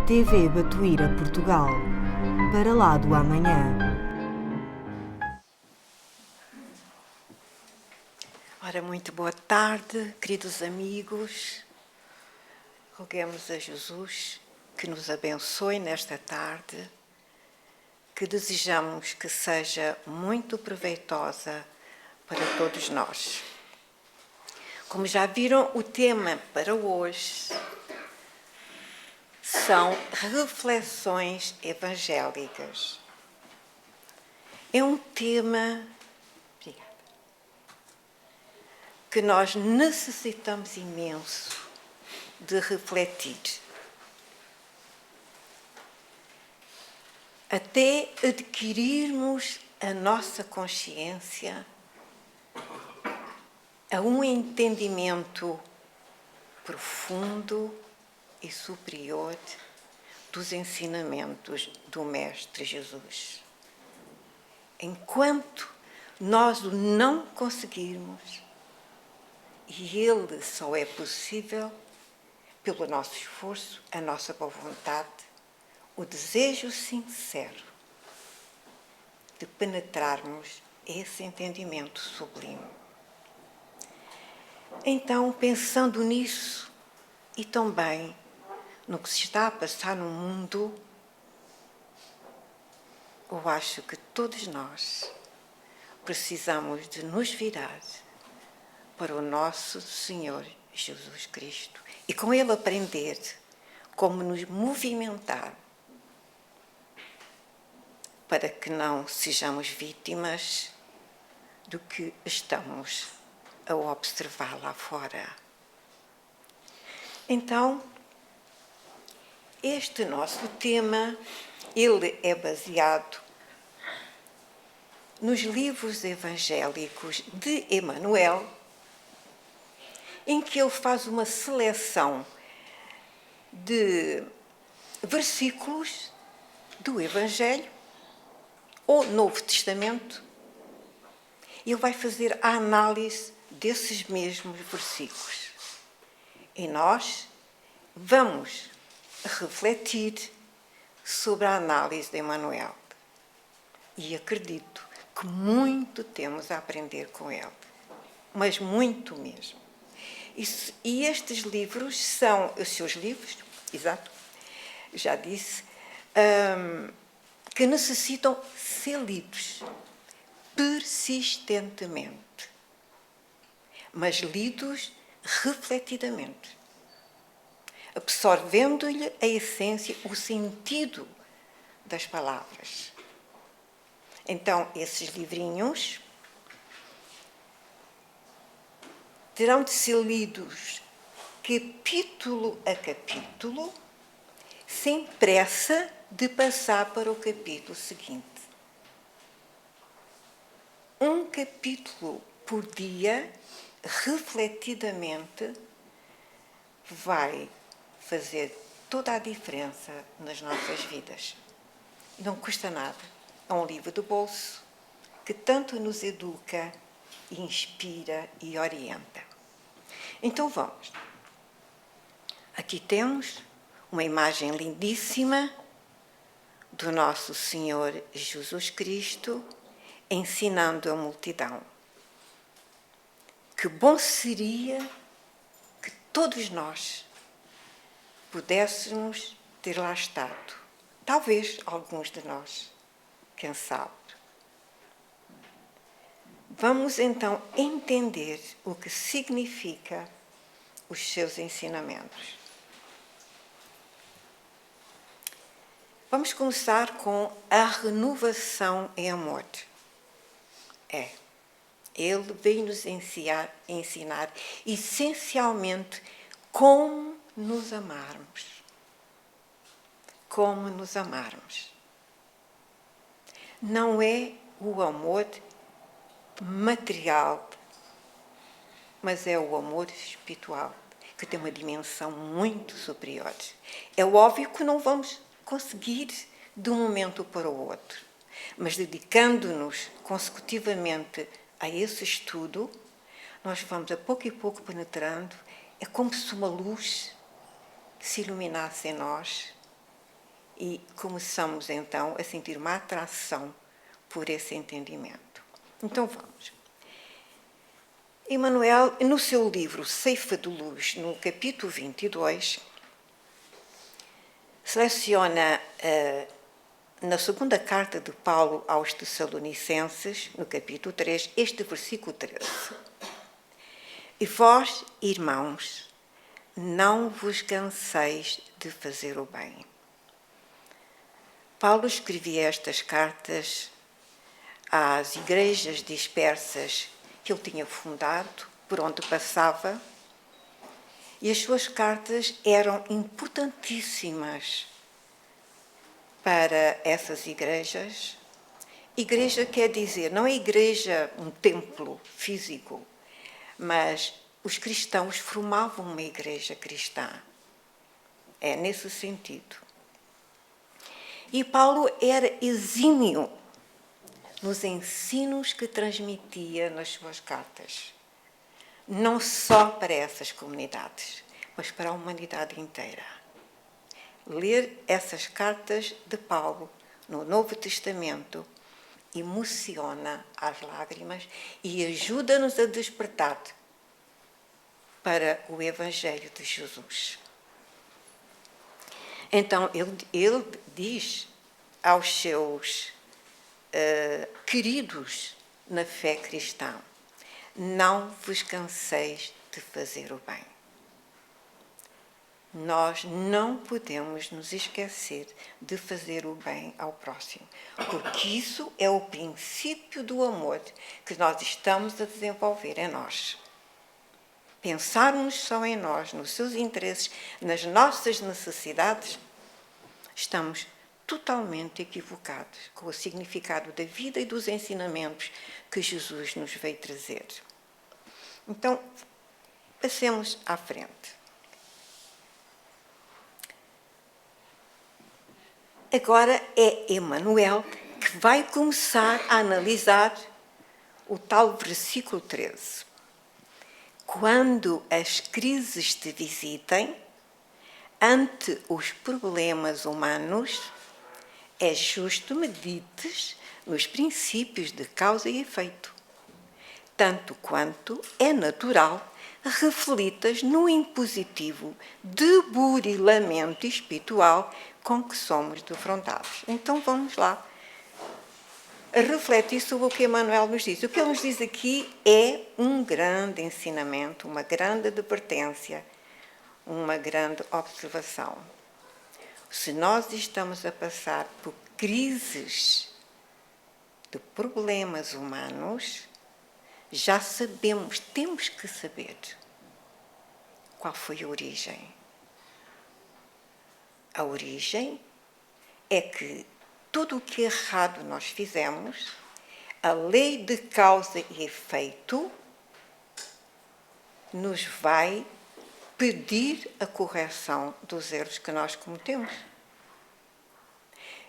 TV Batuíra Portugal, para lá do amanhã. Ora, muito boa tarde, queridos amigos. Roguemos a Jesus que nos abençoe nesta tarde, que desejamos que seja muito proveitosa para todos nós. Como já viram, o tema para hoje são reflexões evangélicas. É um tema que nós necessitamos imenso de refletir, até adquirirmos a nossa consciência a um entendimento profundo e superior dos ensinamentos do Mestre Jesus. Enquanto nós o não conseguirmos, e ele só é possível pelo nosso esforço, a nossa boa vontade, o desejo sincero de penetrarmos esse entendimento sublime. Então, pensando nisso e também no que se está a passar no mundo, eu acho que todos nós precisamos de nos virar para o nosso Senhor Jesus Cristo e com Ele aprender como nos movimentar para que não sejamos vítimas do que estamos a observar lá fora. Então, este nosso tema, ele é baseado nos livros evangélicos de Emmanuel, em que ele faz uma seleção de versículos do Evangelho ou Novo Testamento, e ele vai fazer a análise desses mesmos versículos. E nós vamos refletir sobre a análise de Emmanuel. E acredito que muito temos a aprender com ele, mas muito mesmo. E estes livros são os seus livros, exato, já disse, que necessitam ser lidos persistentemente, mas lidos refletidamente, absorvendo-lhe a essência, o sentido das palavras. Então, esses livrinhos terão de ser lidos capítulo a capítulo, sem pressa de passar para o capítulo seguinte. Um capítulo por dia, refletidamente, vai fazer toda a diferença nas nossas vidas. Não custa nada. É um livro do bolso que tanto nos educa, inspira e orienta. Então vamos. Aqui temos uma imagem lindíssima do nosso Senhor Jesus Cristo ensinando a multidão. Que bom seria que todos nós pudéssemos ter lá estado. Talvez alguns de nós, quem sabe. Vamos então entender o que significa os seus ensinamentos. Vamos começar com a renovação em amor. Ele veio nos ensinar essencialmente como nos amarmos. Como nos amarmos. Não é o amor material, mas é o amor espiritual, que tem uma dimensão muito superior. É óbvio que não vamos conseguir de um momento para o outro, mas dedicando-nos consecutivamente a esse estudo, nós vamos a pouco e pouco penetrando. É como se uma luz se iluminasse em nós e começamos então a sentir uma atração por esse entendimento. Então vamos. Emmanuel, no seu livro Ceifa de Luz, no capítulo 22, seleciona na segunda carta de Paulo aos Tessalonicenses, no capítulo 3, este versículo 13. E vós, irmãos, não vos canseis de fazer o bem. Paulo escrevia estas cartas às igrejas dispersas que ele tinha fundado, por onde passava, e as suas cartas eram importantíssimas para essas igrejas. Igreja quer dizer, não é igreja um templo físico, mas os cristãos formavam uma igreja cristã. É nesse sentido. E Paulo era exímio nos ensinos que transmitia nas suas cartas. Não só para essas comunidades, mas para a humanidade inteira. Ler essas cartas de Paulo no Novo Testamento emociona às lágrimas e ajuda-nos a despertar para o Evangelho de Jesus. Então, ele diz aos seus queridos na fé cristã: não vos canseis de fazer o bem. Nós não podemos nos esquecer de fazer o bem ao próximo, porque isso é o princípio do amor que nós estamos a desenvolver em nós. Pensarmos só em nós, nos seus interesses, nas nossas necessidades, estamos totalmente equivocados com o significado da vida e dos ensinamentos que Jesus nos veio trazer. Então, passemos à frente. Agora é Emmanuel que vai começar a analisar o tal versículo 13. Quando as crises te visitem, ante os problemas humanos, é justo medites nos princípios de causa e efeito, tanto quanto é natural reflitas no impositivo deburilamento espiritual com que somos defrontados. Então vamos lá refletir sobre o que Emmanuel nos diz. O que ele nos diz aqui é um grande ensinamento, uma grande advertência, uma grande observação. Se nós estamos a passar por crises de problemas humanos, já sabemos, temos que saber qual foi a origem. A origem é que tudo o que errado nós fizemos, a lei de causa e efeito nos vai pedir a correção dos erros que nós cometemos.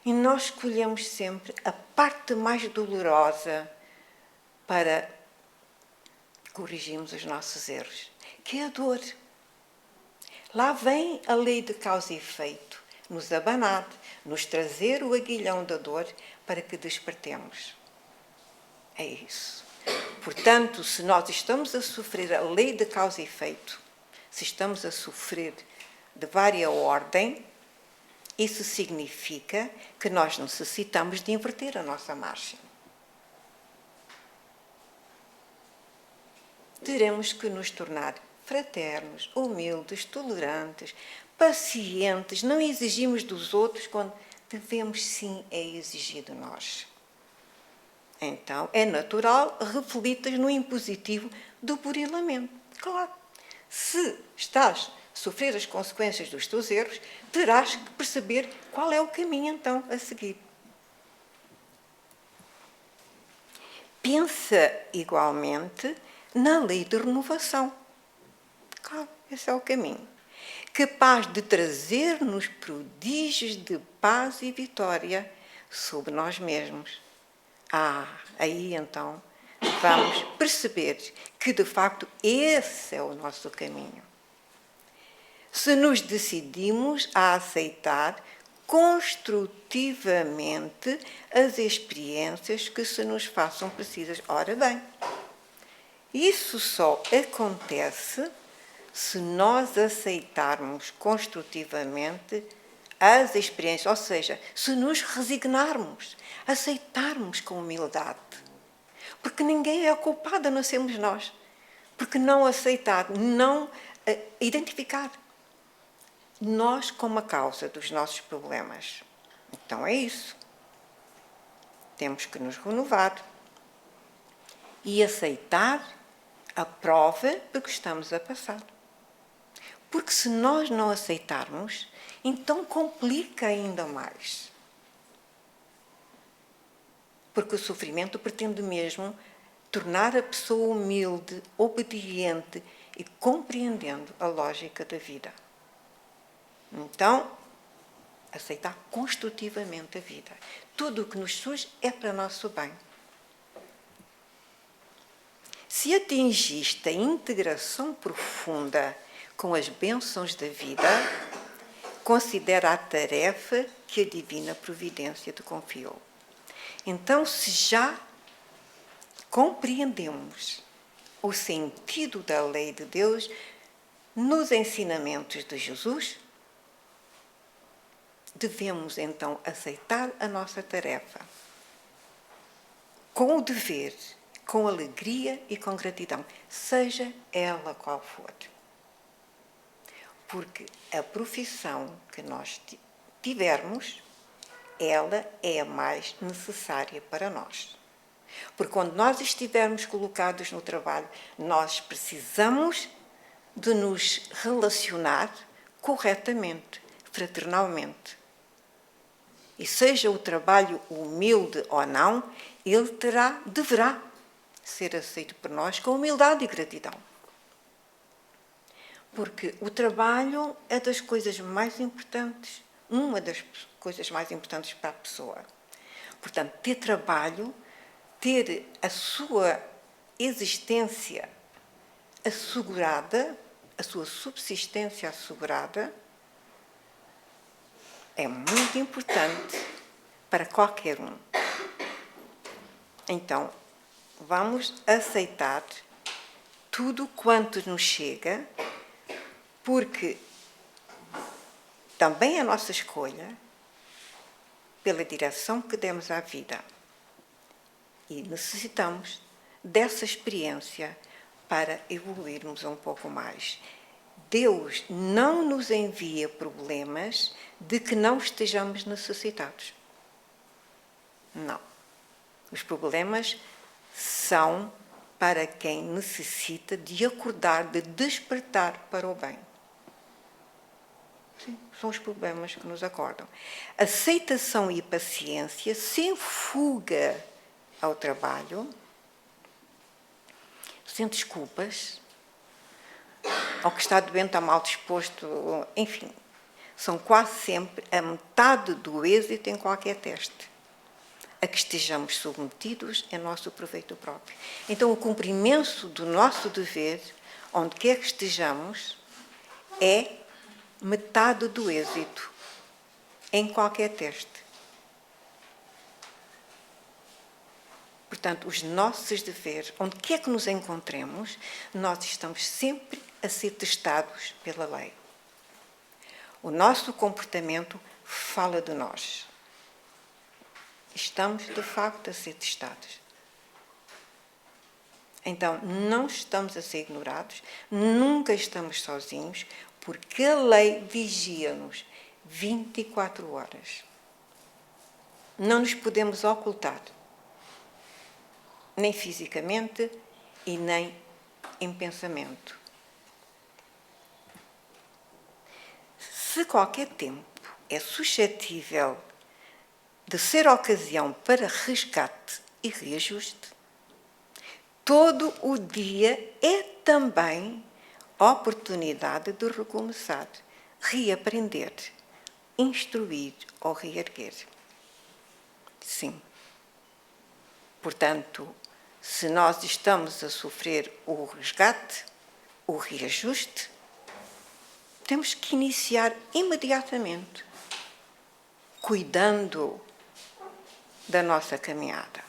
E nós escolhemos sempre a parte mais dolorosa para corrigirmos os nossos erros, que é a dor. Lá vem a lei de causa e efeito, nos abanar, nos trazer o aguilhão da dor para que despertemos. É isso. Portanto, se nós estamos a sofrer a lei de causa e efeito, se estamos a sofrer de vária ordem, isso significa que nós necessitamos de inverter a nossa marcha. Teremos que nos tornar fraternos, humildes, tolerantes, pacientes, não exigimos dos outros quando devemos sim exigir de nós. Então, é natural reflitas no impositivo do burilamento. Claro, se estás a sofrer as consequências dos teus erros, terás que perceber qual é o caminho então a seguir. Pensa igualmente na lei de renovação. Claro, esse é o caminho. Capaz de trazer-nos prodígios de paz e vitória sobre nós mesmos. Aí então vamos perceber que de facto esse é o nosso caminho. Se nos decidimos a aceitar construtivamente as experiências que se nos façam precisas. Ora bem, isso só acontece se nós aceitarmos construtivamente as experiências, ou seja, se nos resignarmos, aceitarmos com humildade. Porque ninguém é culpado, não sermos nós. Porque não aceitar, não identificar nós como a causa dos nossos problemas. Então é isso. Temos que nos renovar e aceitar a prova de que estamos a passar. Porque se nós não aceitarmos, então complica ainda mais. Porque o sofrimento pretende mesmo tornar a pessoa humilde, obediente e compreendendo a lógica da vida. Então, aceitar construtivamente a vida. Tudo o que nos surge é para nosso bem. Se atingiste a integração profunda com as bênçãos da vida, considera a tarefa que a divina providência te confiou. Então, se já compreendemos o sentido da lei de Deus nos ensinamentos de Jesus, devemos então aceitar a nossa tarefa com o dever, com alegria e com gratidão, seja ela qual for. Porque a profissão que nós tivermos, ela é a mais necessária para nós. Porque quando nós estivermos colocados no trabalho, nós precisamos de nos relacionar corretamente, fraternalmente. E seja o trabalho humilde ou não, ele deverá ser aceito por nós com humildade e gratidão. Porque o trabalho é das coisas mais importantes, uma das coisas mais importantes para a pessoa. Portanto, ter trabalho, ter a sua existência assegurada, a sua subsistência assegurada, é muito importante para qualquer um. Então, vamos aceitar tudo quanto nos chega, porque também é a nossa escolha pela direção que demos à vida. E necessitamos dessa experiência para evoluirmos um pouco mais. Deus não nos envia problemas de que não estejamos necessitados. Não. Os problemas são para quem necessita de acordar, de despertar para o bem. Sim, são os problemas que nos acordam. Aceitação e paciência, sem fuga ao trabalho, sem desculpas, ao que está doente, está mal disposto, enfim, são quase sempre a metade do êxito em qualquer teste. A que estejamos submetidos é nosso proveito próprio. Então, o cumprimento do nosso dever, onde quer que estejamos, é metade do êxito em qualquer teste. Portanto, os nossos deveres, onde quer que nos encontremos, nós estamos sempre a ser testados pela lei. O nosso comportamento fala de nós. Estamos, de facto, a ser testados. Então, não estamos a ser ignorados, nunca estamos sozinhos, porque a lei vigia-nos 24 horas. Não nos podemos ocultar, nem fisicamente e nem em pensamento. Se qualquer tempo é suscetível de ser ocasião para resgate e reajuste, todo o dia é também oportunidade de recomeçar, reaprender, instruir ou reerguer. Sim. Portanto, se nós estamos a sofrer o resgate, o reajuste, temos que iniciar imediatamente. cuidando da nossa caminhada.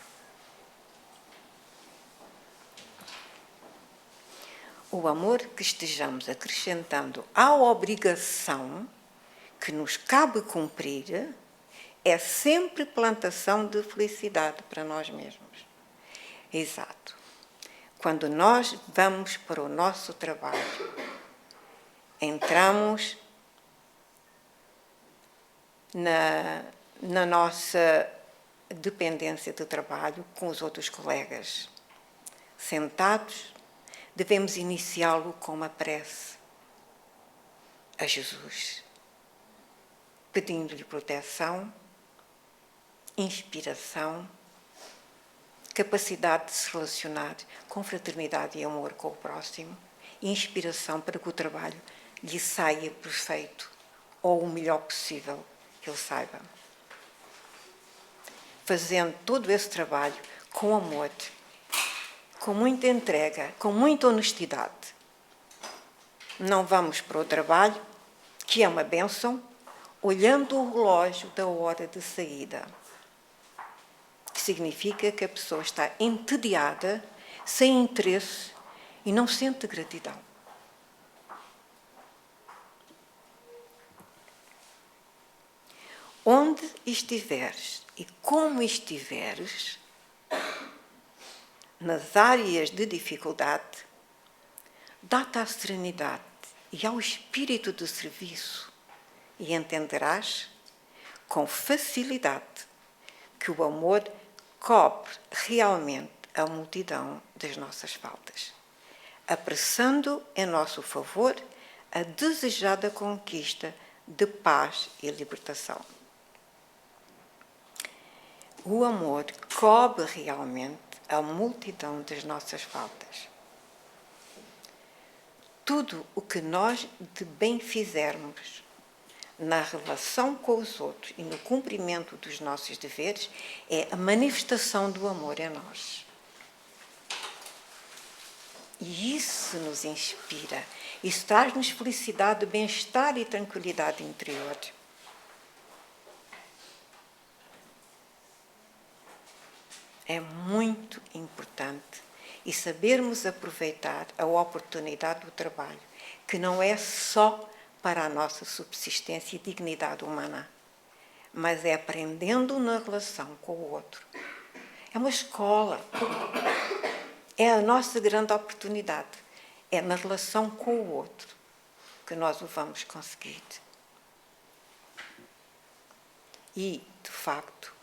O amor que estejamos acrescentando à obrigação que nos cabe cumprir é sempre plantação de felicidade para nós mesmos. Exato. Quando nós vamos para o nosso trabalho, entramos na nossa dependência de trabalho com os outros colegas. Sentados, devemos iniciá-lo com uma prece a Jesus, pedindo-lhe proteção, inspiração, capacidade de se relacionar com fraternidade e amor com o próximo, e inspiração para que o trabalho lhe saia perfeito ou o melhor possível que ele saiba. Fazendo todo esse trabalho com amor, com muita entrega, com muita honestidade. Não vamos para o trabalho, que é uma bênção, olhando o relógio da hora de saída, que significa que a pessoa está entediada, sem interesse e não sente gratidão. Onde estiveres e como estiveres, nas áreas de dificuldade, dá-te à serenidade e ao espírito de serviço e entenderás com facilidade que o amor cobre realmente a multidão das nossas faltas, apressando em nosso favor a desejada conquista de paz e libertação. O amor cobre realmente a multidão das nossas faltas. Tudo o que nós de bem fizermos na relação com os outros e no cumprimento dos nossos deveres é a manifestação do amor em nós. E isso nos inspira, isso traz-nos felicidade, bem-estar e tranquilidade interior. É muito importante e sabermos aproveitar a oportunidade do trabalho, que não é só para a nossa subsistência e dignidade humana, mas é aprendendo na relação com o outro. É uma escola, é a nossa grande oportunidade, é na relação com o outro que nós o vamos conseguir. E, de facto,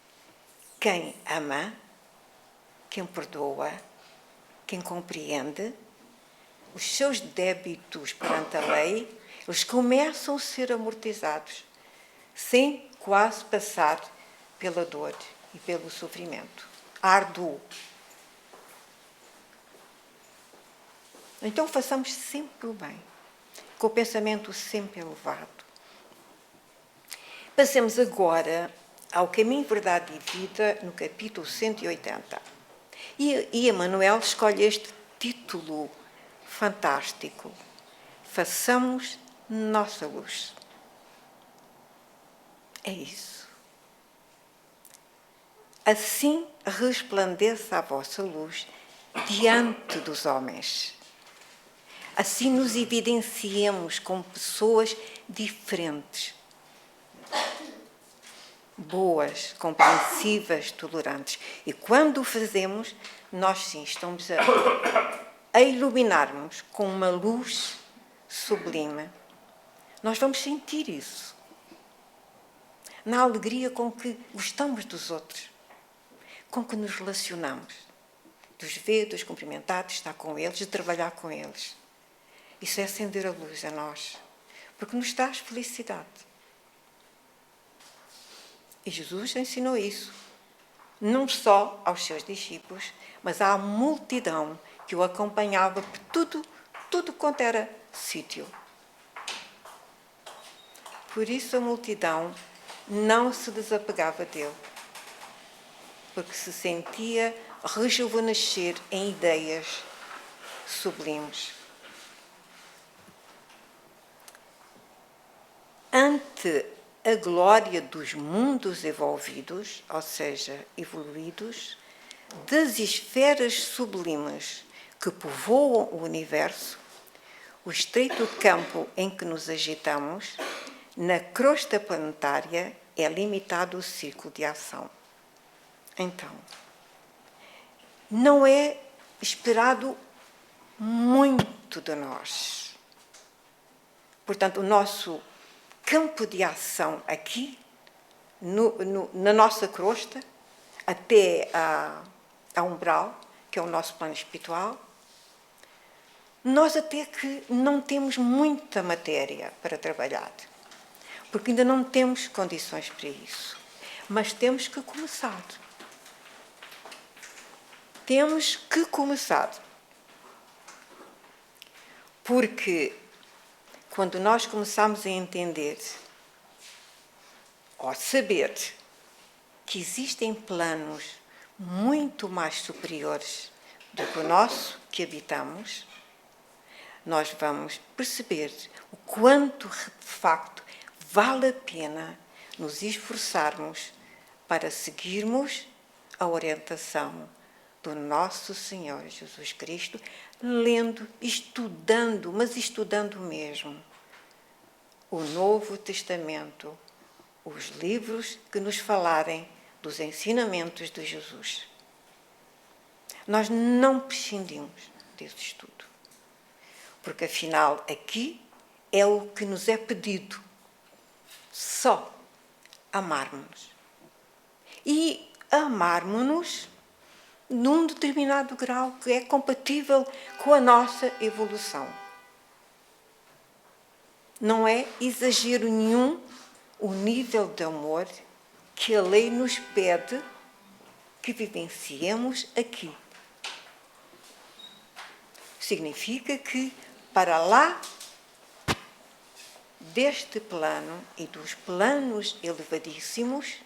quem ama, quem perdoa, quem compreende os seus débitos perante a lei, eles começam a ser amortizados, sem quase passar pela dor e pelo sofrimento árduo. Então façamos sempre o bem, com o pensamento sempre elevado. Passemos agora ao Caminho, Verdade e Vida, no capítulo 180. E Emmanuel escolhe este título fantástico: Façamos nossa luz. É isso. Assim resplandeça a vossa luz diante dos homens. Assim nos evidenciemos como pessoas diferentes, boas, compreensivas, tolerantes. E quando o fazemos, nós sim estamos a iluminar-nos com uma luz sublime. Nós vamos sentir isso na alegria com que gostamos dos outros, com que nos relacionamos, de os ver, de os cumprimentar, de estar com eles, de trabalhar com eles. Isso é acender a luz a nós, porque nos traz felicidade. E Jesus ensinou isso, não só aos seus discípulos, mas à multidão que o acompanhava por tudo quanto era sítio. Por isso a multidão não se desapegava dele, porque se sentia rejuvenescer em ideias sublimes. Ante a glória dos mundos evolvidos, ou seja, evoluídos, das esferas sublimes que povoam o universo, o estreito campo em que nos agitamos, na crosta planetária, é limitado o ciclo de ação. Então, não é esperado muito de nós. Portanto, o nosso campo de ação aqui, na nossa crosta, até a umbral, que é o nosso plano espiritual, nós até que não temos muita matéria para trabalhar, porque ainda não temos condições para isso. Mas temos que começar. Temos que começar. Porque quando nós começamos a entender, ou saber, que existem planos muito mais superiores do que o nosso que habitamos, nós vamos perceber o quanto, de facto, vale a pena nos esforçarmos para seguirmos a orientação do nosso Senhor Jesus Cristo, lendo, estudando, mas estudando mesmo, o Novo Testamento, os livros que nos falarem dos ensinamentos de Jesus. Nós não prescindimos desse estudo, porque afinal aqui é o que nos é pedido, só amarmos-nos. E amarmos-nos num determinado grau que é compatível com a nossa evolução. Não é exagero nenhum o nível de amor que a lei nos pede que vivenciemos aqui. Significa que, para lá deste plano e dos planos elevadíssimos,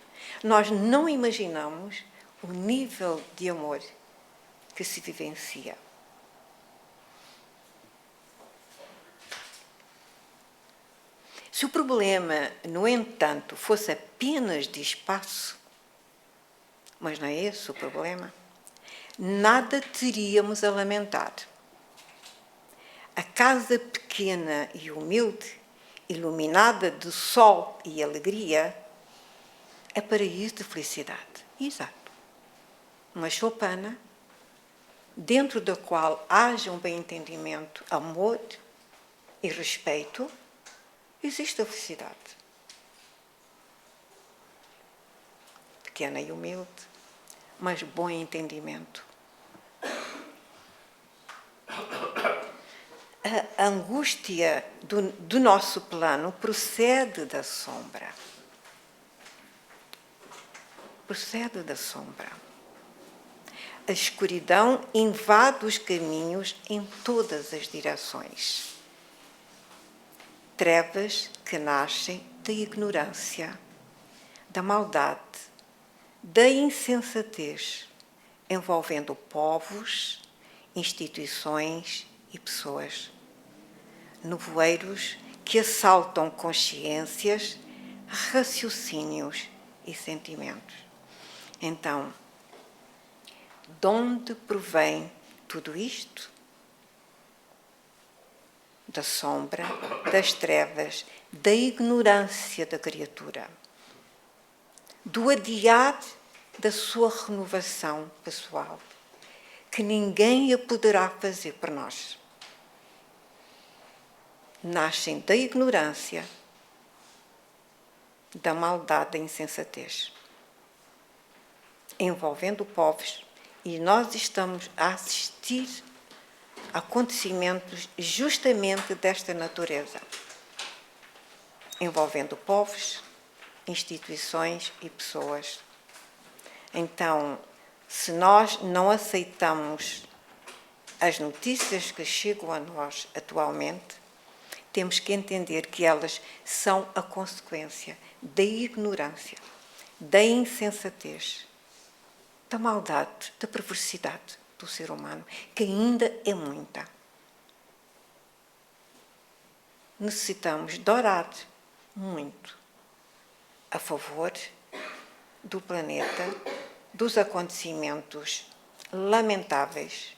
nós não imaginamos o nível de amor que se vivencia. Se o problema, no entanto, fosse apenas de espaço, mas não é esse o problema, nada teríamos a lamentar. A casa pequena e humilde, iluminada de sol e alegria, é paraíso de felicidade. Exato. Uma choupana, dentro da qual haja um bem-entendimento, amor e respeito, existe a felicidade. Pequena e humilde, mas bom entendimento. A angústia do nosso plano procede da sombra. Procede da sombra. A escuridão invade os caminhos em todas as direções. Trevas que nascem da ignorância, da maldade, da insensatez, envolvendo povos, instituições e pessoas. Nevoeiros que assaltam consciências, raciocínios e sentimentos. Então, de onde provém tudo isto? Da sombra, das trevas, da ignorância da criatura, do adiar da sua renovação pessoal, que ninguém a poderá fazer por nós. Nascem da ignorância, da maldade, da insensatez, envolvendo povos, e nós estamos a assistir a acontecimentos justamente desta natureza, envolvendo povos, instituições e pessoas. Então, se nós não aceitamos as notícias que chegam a nós atualmente, temos que entender que elas são a consequência da ignorância, da insensatez, da maldade, da perversidade do ser humano, que ainda é muita. Necessitamos de orar muito a favor do planeta, dos acontecimentos lamentáveis,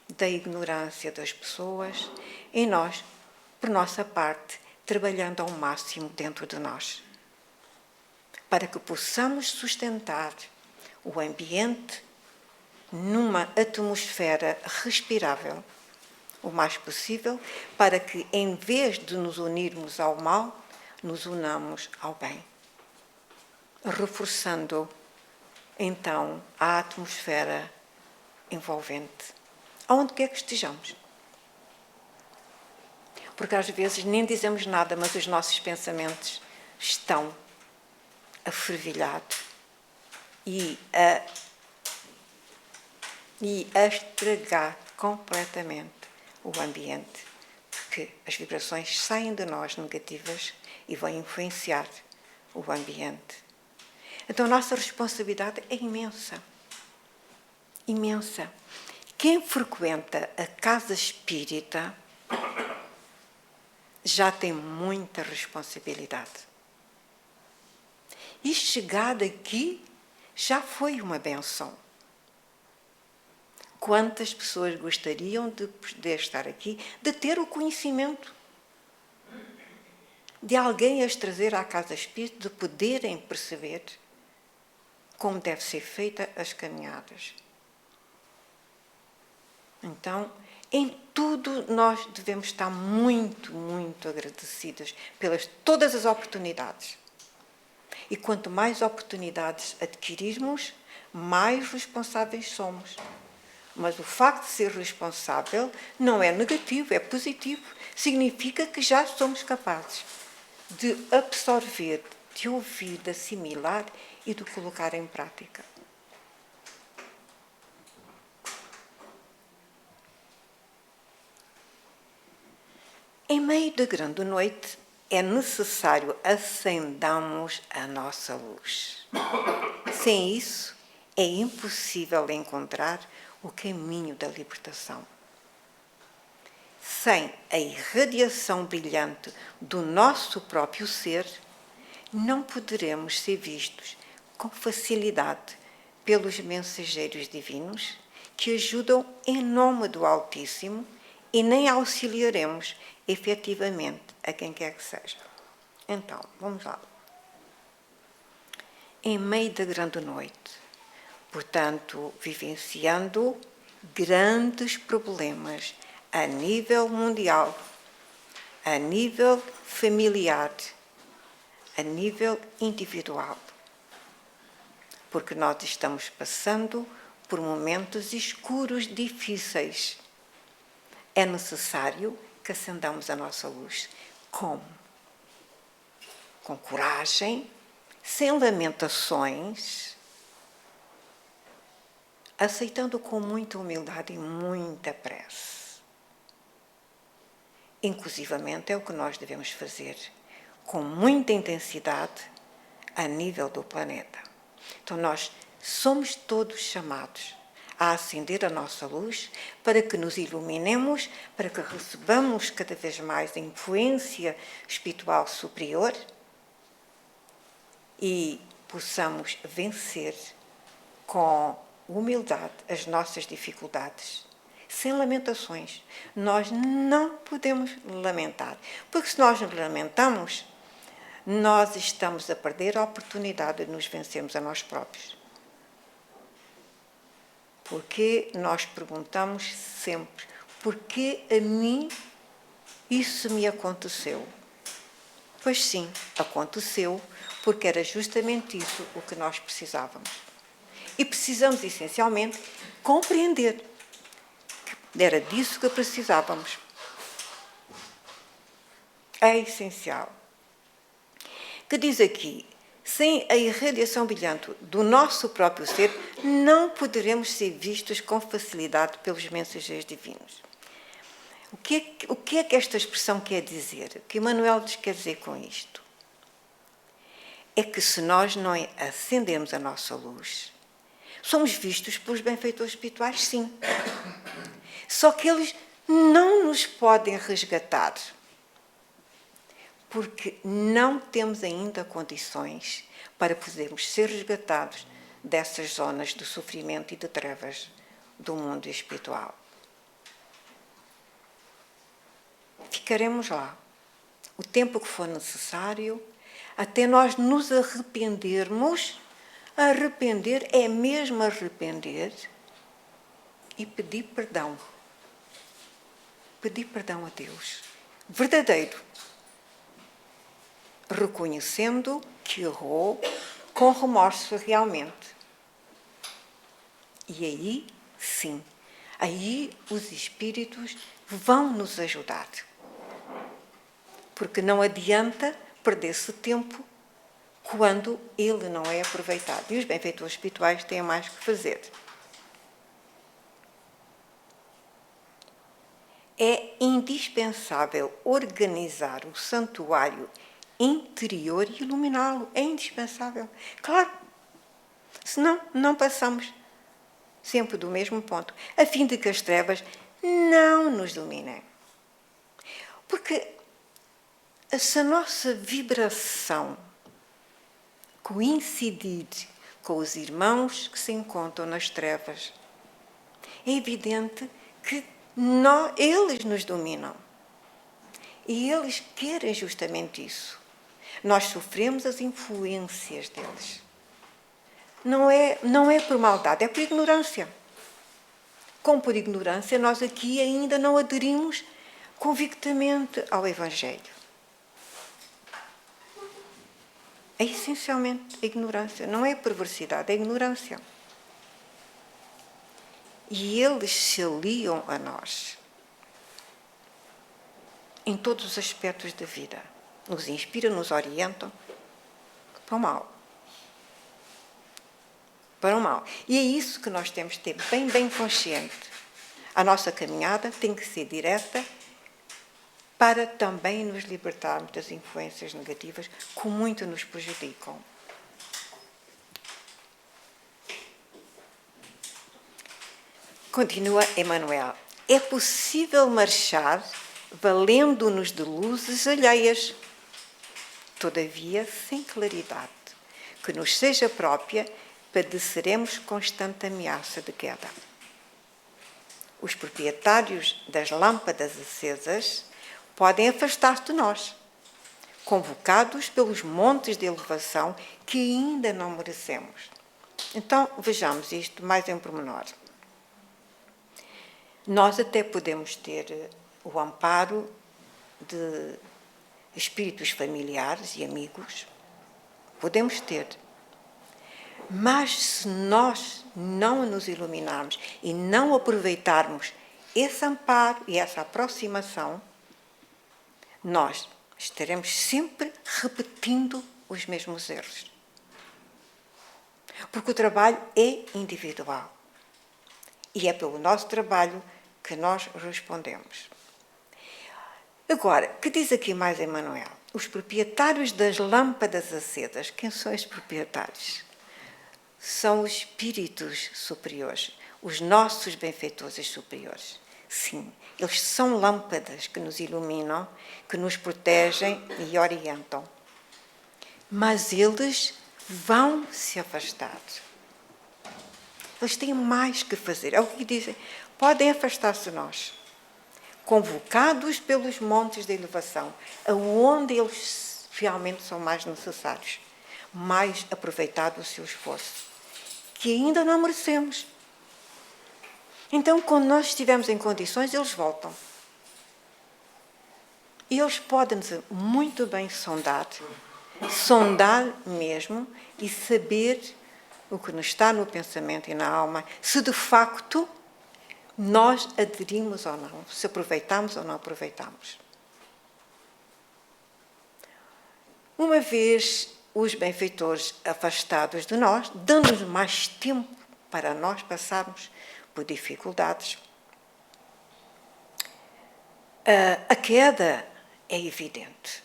da ignorância das pessoas, e nós, por nossa parte, trabalhando ao máximo dentro de nós, para que possamos sustentar o ambiente numa atmosfera respirável, o mais possível, para que, em vez de nos unirmos ao mal, nos unamos ao bem, reforçando, então, a atmosfera envolvente, aonde quer que estejamos. Porque às vezes nem dizemos nada, mas os nossos pensamentos estão a fervilhar e a estragar completamente o ambiente, porque as vibrações saem de nós negativas e vão influenciar o ambiente. Então a nossa responsabilidade é imensa. Imensa. Quem frequenta a casa espírita já tem muita responsabilidade. E chegar aqui já foi uma benção. Quantas pessoas gostariam de poder estar aqui, de ter o conhecimento de alguém as trazer à casa espírita, de poderem perceber como deve ser feita as caminhadas. Então, em tudo nós devemos estar muito, muito agradecidas pelas todas as oportunidades. E quanto mais oportunidades adquirirmos, mais responsáveis somos. Mas o facto de ser responsável não é negativo, é positivo. Significa que já somos capazes de absorver, de ouvir, de assimilar e de colocar em prática. Em meio da grande noite, é necessário acendamos a nossa luz. Sem isso, é impossível encontrar o caminho da libertação. Sem a irradiação brilhante do nosso próprio ser, não poderemos ser vistos com facilidade pelos mensageiros divinos que ajudam em nome do Altíssimo e nem auxiliaremos efetivamente a quem quer que seja. Então, vamos lá. Em meio da grande noite, portanto, vivenciando grandes problemas a nível mundial, a nível familiar, a nível individual, porque nós estamos passando por momentos escuros, difíceis. É necessário que acendamos a nossa luz. Como? Com coragem, sem lamentações, aceitando com muita humildade e muita prece. Inclusivamente é o que nós devemos fazer, com muita intensidade, a nível do planeta. Então nós somos todos chamados a acender a nossa luz para que nos iluminemos, para que recebamos cada vez mais a influência espiritual superior e possamos vencer com humildade as nossas dificuldades, sem lamentações. Nós não podemos lamentar, porque se nós nos lamentamos, nós estamos a perder a oportunidade de nos vencermos a nós próprios. Porque nós perguntamos sempre, por que a mim isso me aconteceu? Pois sim, aconteceu, porque era justamente isso o que nós precisávamos. E precisamos, essencialmente, compreender que era disso que precisávamos. É essencial. Que diz aqui, sem a irradiação brilhante do nosso próprio ser, não poderemos ser vistos com facilidade pelos mensageiros divinos. O que é que esta expressão quer dizer? O que Emmanuel nos quer dizer com isto? É que se nós não acendermos a nossa luz, somos vistos pelos benfeitores espirituais, sim. Só que eles não nos podem resgatar. porque não temos ainda condições para podermos ser resgatados dessas zonas de sofrimento e de trevas do mundo espiritual. Ficaremos lá o tempo que for necessário, até nós nos arrependermos. Arrepender é mesmo arrepender e pedir perdão. Pedir perdão a Deus. Verdadeiro. Reconhecendo que errou com remorso realmente. E aí, sim, aí os espíritos vão nos ajudar. Porque não adianta perder-se tempo quando ele não é aproveitado. E os benfeitores espirituais têm mais que fazer. É indispensável organizar o santuário interior e iluminá-lo. É indispensável. Claro, senão não passamos sempre do mesmo ponto, a fim de que as trevas não nos dominem. Porque se a nossa vibração coincidir com os irmãos que se encontram nas trevas, é evidente que eles nos dominam. E eles querem justamente isso. Nós sofremos as influências deles. Não é por maldade, é por ignorância. Como por ignorância, nós aqui ainda não aderimos convictamente ao Evangelho. É essencialmente a ignorância, não é a perversidade, é a ignorância. E eles se aliam a nós em todos os aspectos da vida. Nos inspiram, nos orientam para o mal. Para o mal. E é isso que nós temos de ter bem consciente. A nossa caminhada tem que ser direta para também nos libertarmos das influências negativas que muito nos prejudicam. Continua Emmanuel. É possível marchar valendo-nos de luzes alheias, todavia sem claridade, que nos seja própria, padeceremos constante ameaça de queda. Os proprietários das lâmpadas acesas podem afastar-se de nós, convocados pelos montes de elevação que ainda não merecemos. Então, vejamos isto mais em pormenor. Nós até podemos ter o amparo de espíritos familiares e amigos. Podemos ter. Mas se nós não nos iluminarmos e não aproveitarmos esse amparo e essa aproximação, nós estaremos sempre repetindo os mesmos erros. Porque o trabalho é individual. E é pelo nosso trabalho que nós respondemos. Agora, que diz aqui mais Emmanuel? Os proprietários das lâmpadas acesas. Quem são os proprietários? São os espíritos superiores, os nossos benfeitores superiores. Sim, eles são lâmpadas que nos iluminam, que nos protegem e orientam. Mas eles vão se afastar. Eles têm mais que fazer. É o que dizem. Podem afastar-se de nós, convocados pelos montes de elevação, aonde eles realmente são mais necessários, mais aproveitado o seu esforço, que ainda não merecemos. Então, quando nós estivermos em condições, eles voltam. E eles podem-nos muito bem sondar mesmo, e saber o que nos está no pensamento e na alma, se de facto nós aderimos ou não, se aproveitamos ou não aproveitamos. Uma vez os benfeitores afastados de nós, dando-nos mais tempo para nós passarmos por dificuldades, a queda é evidente.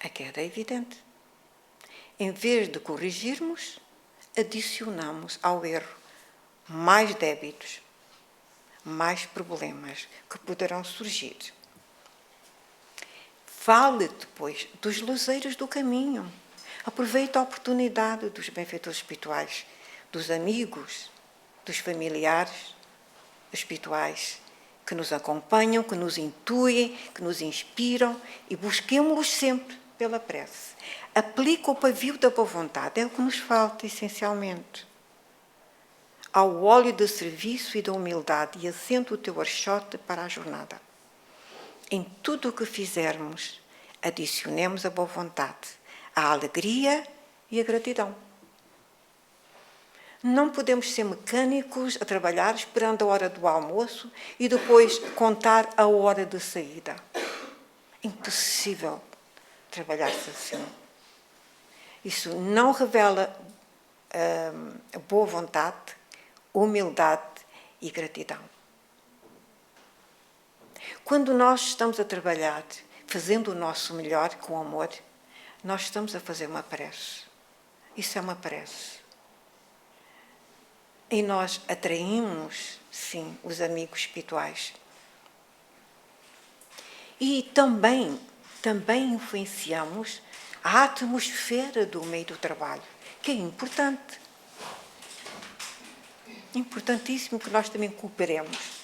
A queda é evidente. Em vez de corrigirmos, adicionamos ao erro mais débitos, mais problemas que poderão surgir. Vale-te, pois, dos luzeiros do caminho. Aproveita a oportunidade dos benfeitores espirituais, dos amigos, dos familiares espirituais que nos acompanham, que nos intuem, que nos inspiram e busquemos-los sempre pela prece. Aplica o pavio da boa vontade, é o que nos falta essencialmente. Ao óleo do serviço e da humildade e assenta o teu archote para a jornada. Em tudo o que fizermos, adicionemos a boa vontade, a alegria e a gratidão. Não podemos ser mecânicos a trabalhar esperando a hora do almoço e depois contar a hora de saída. Impossível trabalhar-se assim. Isso não revela boa vontade, humildade e gratidão. Quando nós estamos a trabalhar, fazendo o nosso melhor com amor, nós estamos a fazer uma prece. Isso é uma prece. E nós atraímos, sim, os amigos espirituais. E também influenciamos a atmosfera do meio do trabalho, que é importante. Importantíssimo que nós também cooperemos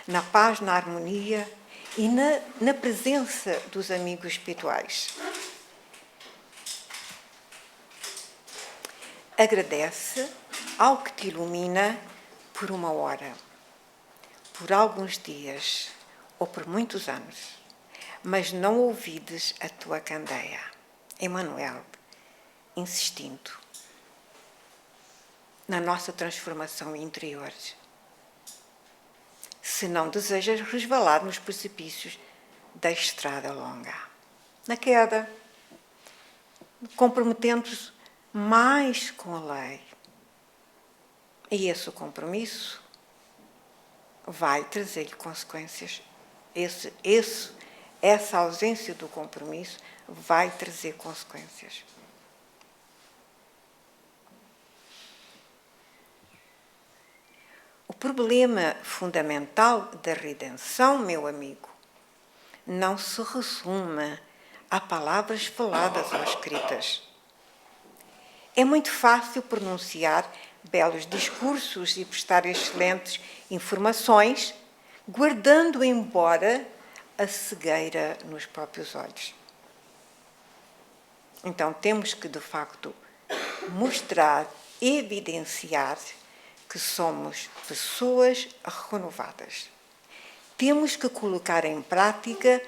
na paz, na harmonia e na presença dos amigos espirituais. Agradece ao que te ilumina por uma hora, por alguns dias ou por muitos anos, mas não ouvides a tua candeia. Emmanuel, insistindo na nossa transformação interior. Se não desejas resvalar nos precipícios da estrada longa. Na queda, comprometendo-se mais com a lei. E esse compromisso vai trazer-lhe consequências. Essa ausência do compromisso vai trazer consequências. O problema fundamental da redenção, meu amigo, não se resume a palavras faladas ou escritas. É muito fácil pronunciar belos discursos e prestar excelentes informações, guardando embora a cegueira nos próprios olhos. Então, temos que, de facto, mostrar, evidenciar que somos pessoas renovadas. Temos que colocar em prática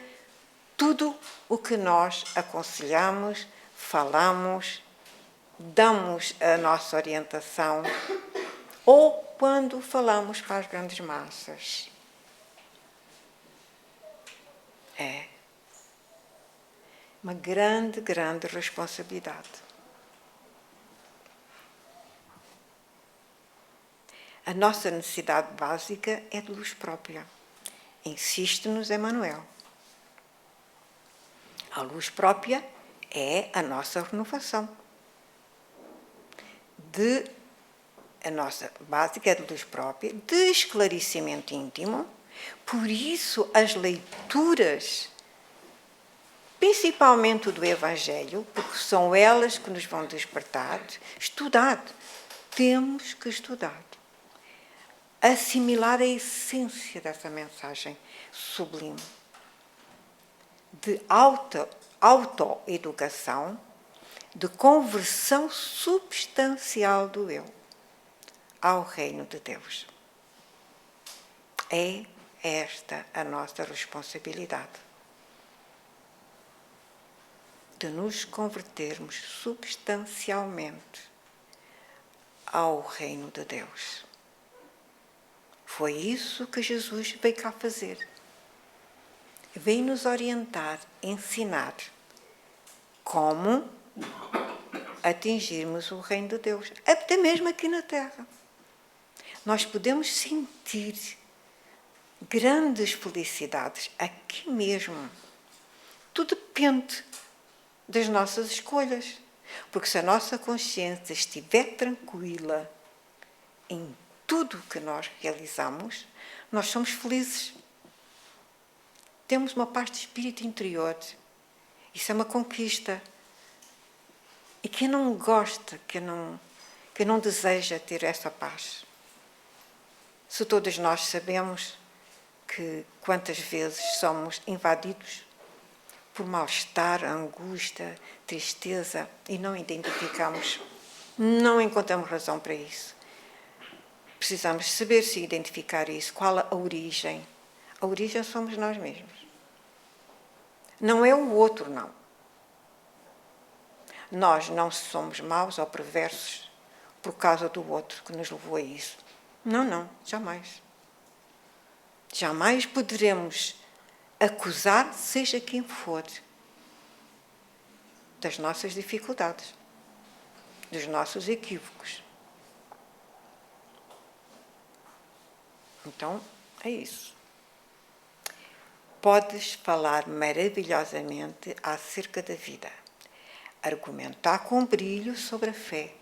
tudo o que nós aconselhamos, falamos, damos a nossa orientação, ou quando falamos para as grandes massas. É uma grande, grande responsabilidade. A nossa necessidade básica é de luz própria. Insiste-nos Emmanuel. A luz própria é a nossa renovação. A nossa básica é de luz própria, de esclarecimento íntimo. Por isso, as leituras, principalmente do Evangelho, porque são elas que nos vão despertar, estudar. Temos que estudar. Assimilar a essência dessa mensagem sublime de autoeducação, de conversão substancial do eu ao reino de Deus. É esta a nossa responsabilidade, de nos convertermos substancialmente ao reino de Deus. Foi isso que Jesus veio cá fazer. Veio nos orientar, ensinar como atingirmos o reino de Deus, até mesmo aqui na Terra. Nós podemos sentir grandes felicidades aqui mesmo. Tudo depende das nossas escolhas, porque se a nossa consciência estiver tranquila em tudo o que nós realizamos, nós somos felizes. Temos uma paz de espírito interior Isso é uma conquista. E quem não gosta, quem não deseja ter essa paz? Se todos nós sabemos que quantas vezes somos invadidos por mal-estar, angústia, tristeza e não identificamos, não encontramos razão para isso. Precisamos saber se identificar isso, qual a origem. A origem somos nós mesmos. Não é o outro, não. Nós não somos maus ou perversos por causa do outro que nos levou a isso. Não, jamais. Jamais poderemos acusar, seja quem for, das nossas dificuldades, dos nossos equívocos. Então, é isso. Podes falar maravilhosamente acerca da vida, argumentar com brilho sobre a fé,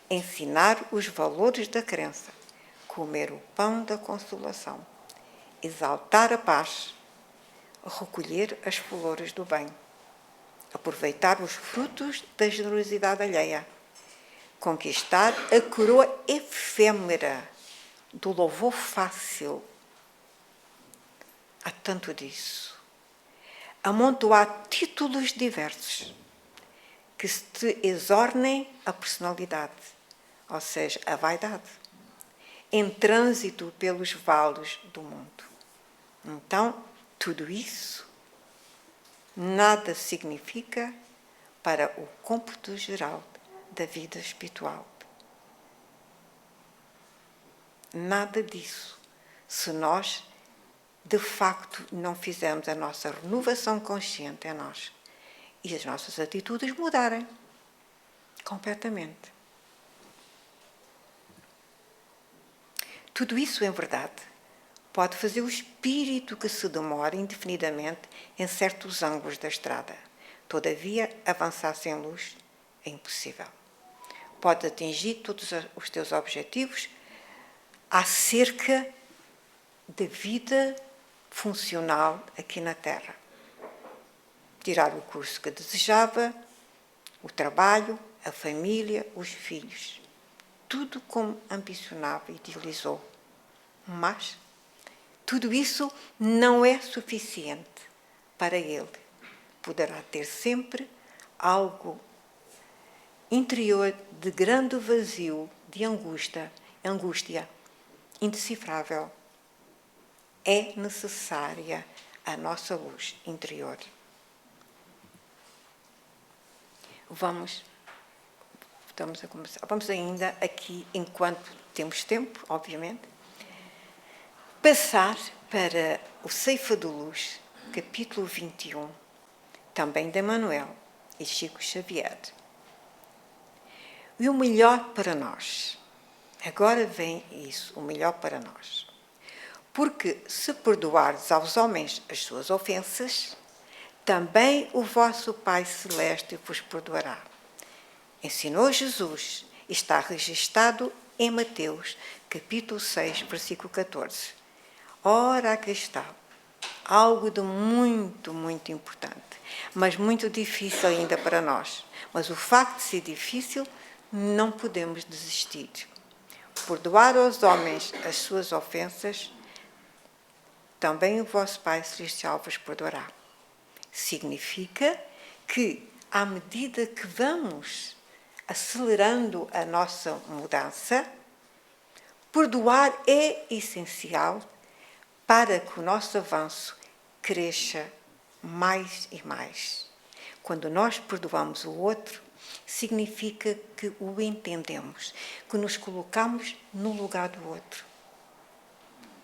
ensinar os valores da crença, comer o pão da consolação, exaltar a paz, recolher as flores do bem, aproveitar os frutos da generosidade alheia, conquistar a coroa efêmera do louvor fácil. Há tanto disso. Amontoar títulos diversos que se te exornem a personalidade, ou seja, a vaidade, em trânsito pelos vales do mundo. Então, tudo isso nada significa para o cômputo geral da vida espiritual. Nada disso, se nós, de facto, não fizermos a nossa renovação consciente em nós e as nossas atitudes mudarem completamente. Tudo isso, em verdade, pode fazer o espírito que se demora indefinidamente em certos ângulos da estrada. Todavia, avançar sem luz é impossível. Pode atingir todos os teus objetivos acerca da vida funcional aqui na Terra. Tirar o curso que desejava, o trabalho, a família, os filhos. Tudo como ambicionava e idealizou. Mas tudo isso não é suficiente para ele. Poderá ter sempre algo interior de grande vazio, de angústia indecifrável. É necessária a nossa luz interior. Estamos a começar. Vamos ainda aqui, enquanto temos tempo, obviamente, passar para o Ceifa de Luz, capítulo 21, também de Emmanuel e Chico Xavier. E o melhor para nós. Agora vem isso, o melhor para nós. Porque se perdoares aos homens as suas ofensas, também o vosso Pai Celeste vos perdoará. Ensinou Jesus e está registado em Mateus, capítulo 6, versículo 14. Ora, aqui está. Algo de muito, muito importante, mas muito difícil ainda para nós. Mas o facto de ser difícil, não podemos desistir. Perdoar aos homens as suas ofensas, também o vosso Pai Celestial vos perdoará. Significa que, à medida que vamos acelerando a nossa mudança, perdoar é essencial para que o nosso avanço cresça mais e mais. Quando nós perdoamos o outro, significa que o entendemos, que nos colocamos no lugar do outro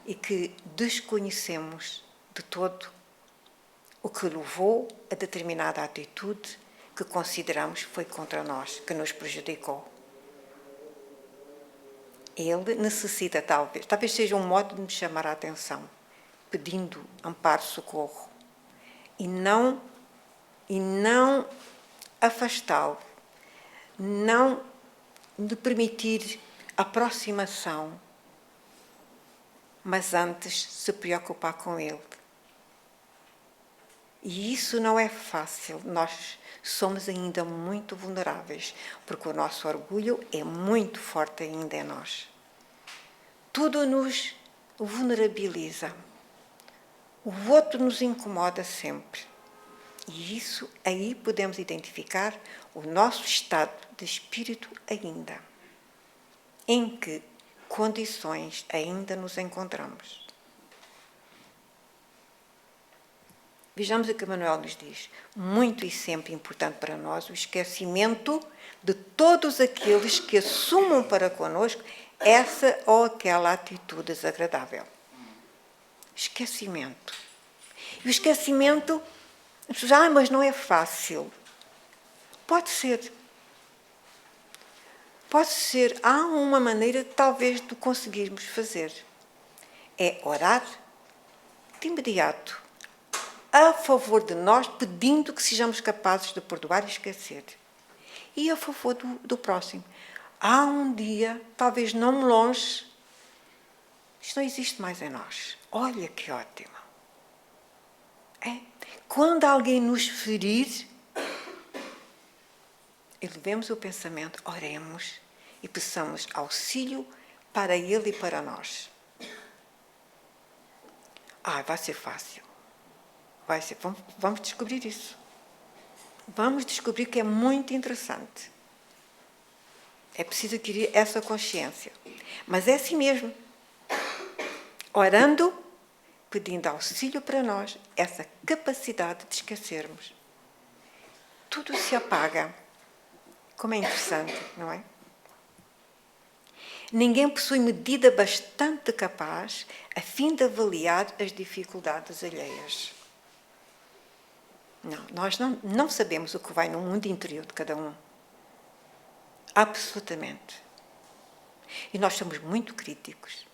e que desconhecemos de todo o que levou a determinada atitude que consideramos foi contra nós, que nos prejudicou. Ele necessita, talvez seja um modo de nos chamar a atenção, pedindo amparo, socorro, e não afastá-lo, não de permitir aproximação, mas antes se preocupar com ele E isso não é fácil. Nós somos ainda muito vulneráveis, porque o nosso orgulho é muito forte ainda em nós. Tudo nos vulnerabiliza. O outro nos incomoda sempre. E isso aí podemos identificar o nosso estado de espírito ainda. Em que condições ainda nos encontramos. Vejamos o que Emmanuel nos diz. Muito e sempre importante para nós o esquecimento de todos aqueles que assumam para connosco essa ou aquela atitude desagradável. Esquecimento. E o esquecimento, as pessoas, mas não é fácil. Pode ser. Pode ser. Há uma maneira, talvez, de conseguirmos fazer. É orar de imediato a favor de nós, pedindo que sejamos capazes de perdoar e esquecer. E a favor do próximo. Há um dia, talvez não longe, isto não existe mais em nós. Olha que ótimo. É. Quando alguém nos ferir, elevemos o pensamento, oremos e peçamos auxílio para ele e para nós. Vai ser fácil. Vai ser. Vamos descobrir isso. Vamos descobrir que é muito interessante. É preciso adquirir essa consciência. Mas é assim mesmo. Orando, pedindo auxílio para nós, essa capacidade de esquecermos. Tudo se apaga. Como é interessante, não é? Ninguém possui medida bastante capaz a fim de avaliar as dificuldades alheias. Não, nós não sabemos o que vai no mundo interior de cada um. Absolutamente. E nós somos muito críticos.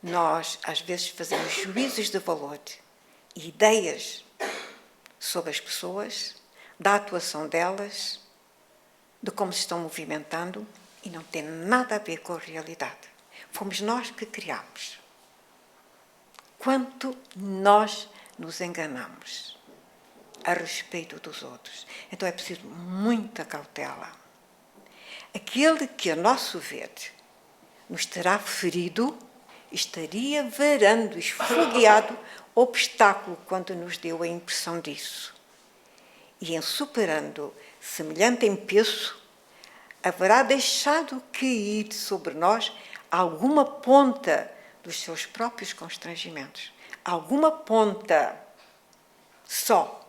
Nós, às vezes, fazemos juízos de valor e ideias sobre as pessoas, da atuação delas, de como se estão movimentando, e não tem nada a ver com a realidade. Fomos nós que criamos. Quanto nós nos enganamos a respeito dos outros. Então é preciso muita cautela. Aquele que, a nosso ver, nos terá ferido, estaria varando, esfogueado, obstáculo quando nos deu a impressão disso. E em superando semelhante empeço, haverá deixado cair sobre nós alguma ponta dos seus próprios constrangimentos. Alguma ponta só,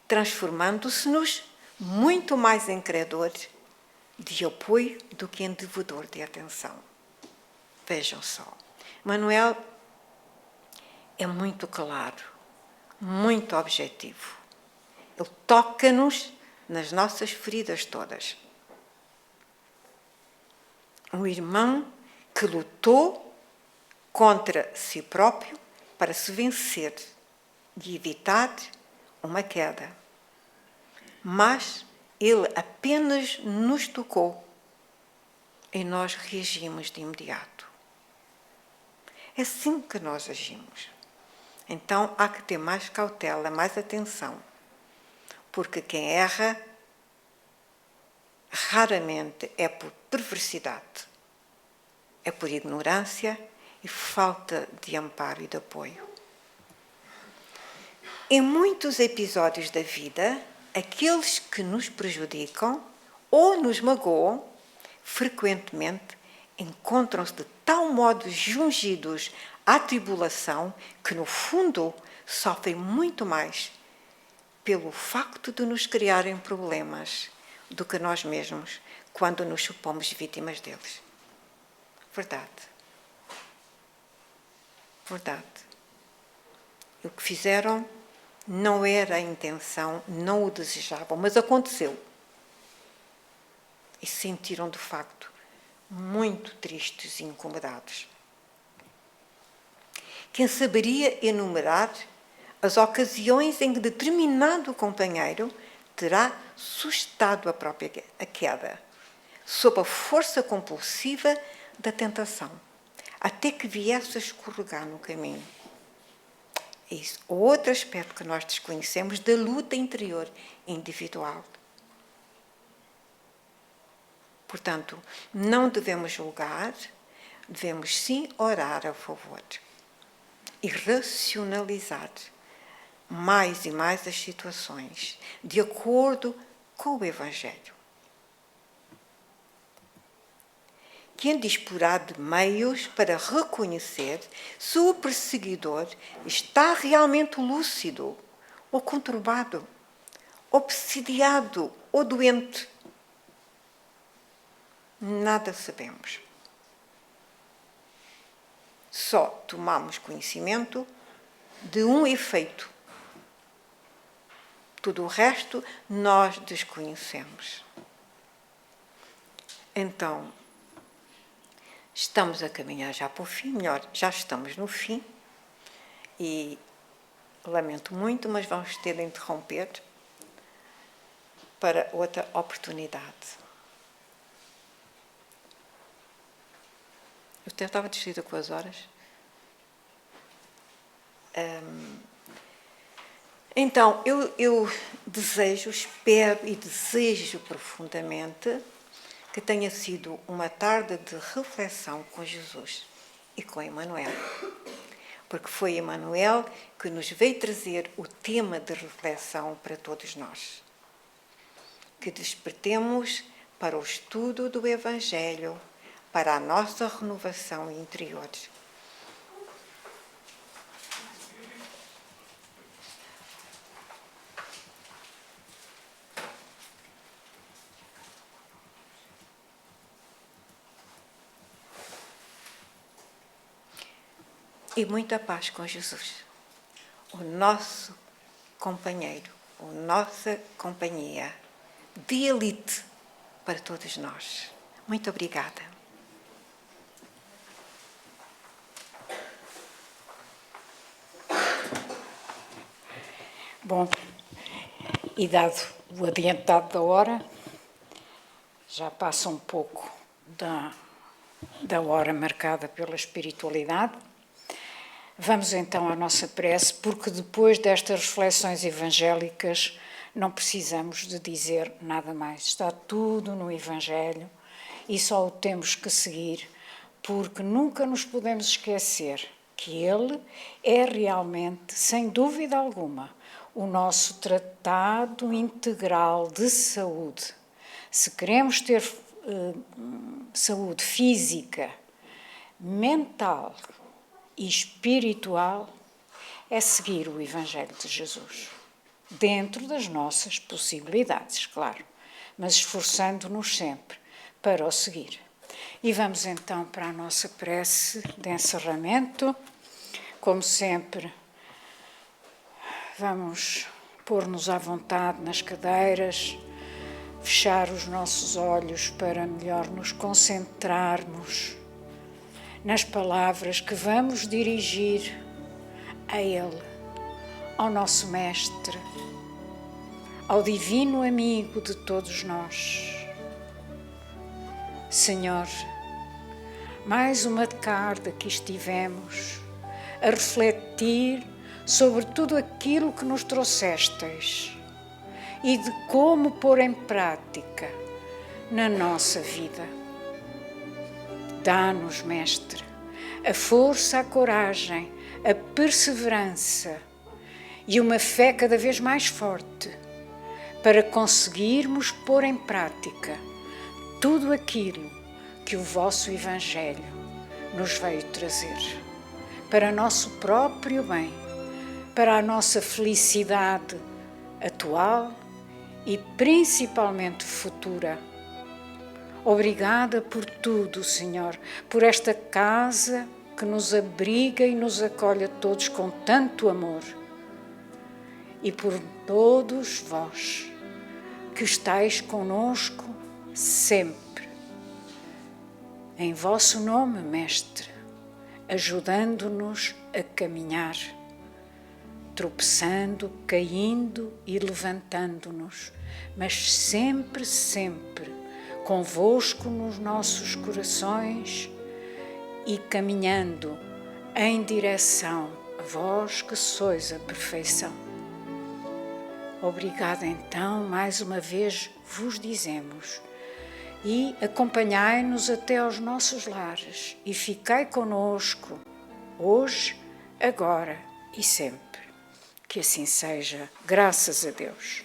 transformando-se-nos muito mais em credor de apoio do que em devedor de atenção. Vejam só, Manuel é muito claro, muito objetivo. Ele toca-nos nas nossas feridas todas. Um irmão que lutou contra si próprio para se vencer e evitar uma queda. Mas ele apenas nos tocou e nós reagimos de imediato. É assim que nós agimos. Então há que ter mais cautela, mais atenção. Porque quem erra raramente é por perversidade, é por ignorância e falta de amparo e de apoio. Em muitos episódios da vida, aqueles que nos prejudicam ou nos magoam, frequentemente encontram-se de tal modo jungidos à tribulação que, no fundo, sofrem muito mais pelo facto de nos criarem problemas do que nós mesmos, quando nos supomos vítimas deles. Verdade. Verdade. E o que fizeram não era a intenção, não o desejavam, mas aconteceu. E se sentiram, de facto, muito tristes e incomodados. Quem saberia enumerar as ocasiões em que determinado companheiro terá sustentado a própria queda, sob a força compulsiva da tentação, até que viesse a escorregar no caminho. Isso. Outro aspecto que nós desconhecemos da luta interior individual. Portanto, não devemos julgar, devemos sim orar a favor e racionalizar mais e mais as situações, de acordo com o Evangelho. Quem disporá de meios para reconhecer se o perseguidor está realmente lúcido, ou conturbado, obsidiado ou doente. Nada sabemos. Só tomamos conhecimento de um efeito. Tudo o resto nós desconhecemos. Então, estamos a caminhar já para o fim, melhor, já estamos no fim e lamento muito, mas vamos ter de interromper para outra oportunidade. Eu até estava distraída com as horas. Então, eu desejo, espero e desejo profundamente que tenha sido uma tarde de reflexão com Jesus e com Emmanuel. Porque foi Emmanuel que nos veio trazer o tema de reflexão para todos nós. Que despertemos para o estudo do Evangelho, para a nossa renovação interior. E muita paz com Jesus, o nosso companheiro, a nossa companhia de elite para todos nós. Muito obrigada. Bom, e dado o adiantado da hora, já passa um pouco da hora marcada pela espiritualidade. Vamos então à nossa prece, porque depois destas reflexões evangélicas não precisamos de dizer nada mais. Está tudo no Evangelho e só o temos que seguir, porque nunca nos podemos esquecer que ele é realmente, sem dúvida alguma, o nosso tratado integral de saúde. Se queremos ter saúde física, mental e espiritual, é seguir o Evangelho de Jesus, dentro das nossas possibilidades, claro, mas esforçando-nos sempre para o seguir. E vamos então para a nossa prece de encerramento. Como sempre, vamos pôr-nos à vontade nas cadeiras, fechar os nossos olhos para melhor nos concentrarmos nas palavras que vamos dirigir a Ele, ao nosso Mestre, ao divino amigo de todos nós. Senhor, mais uma tarde que estivemos a refletir sobre tudo aquilo que nos trouxestes e de como pôr em prática na nossa vida. Dá-nos, Mestre, a força, a coragem, a perseverança e uma fé cada vez mais forte para conseguirmos pôr em prática tudo aquilo que o vosso Evangelho nos veio trazer, para nosso próprio bem, para a nossa felicidade atual e principalmente futura. Obrigada por tudo, Senhor, por esta casa que nos abriga e nos acolhe a todos com tanto amor. E por todos vós que estáis conosco sempre. Em vosso nome, Mestre, ajudando-nos a caminhar, tropeçando, caindo e levantando-nos, mas sempre, sempre convosco nos nossos corações e caminhando em direção vós que sois a perfeição. Obrigado então, mais uma vez vos dizemos, e acompanhai-nos até aos nossos lares, e ficai conosco, hoje, agora e sempre. Que assim seja, graças a Deus.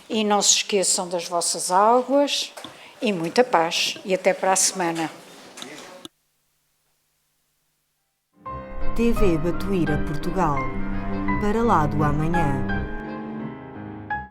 E não se esqueçam das vossas águas, e muita paz, e até para a semana. TV Batuíra Portugal. Para lá do amanhã.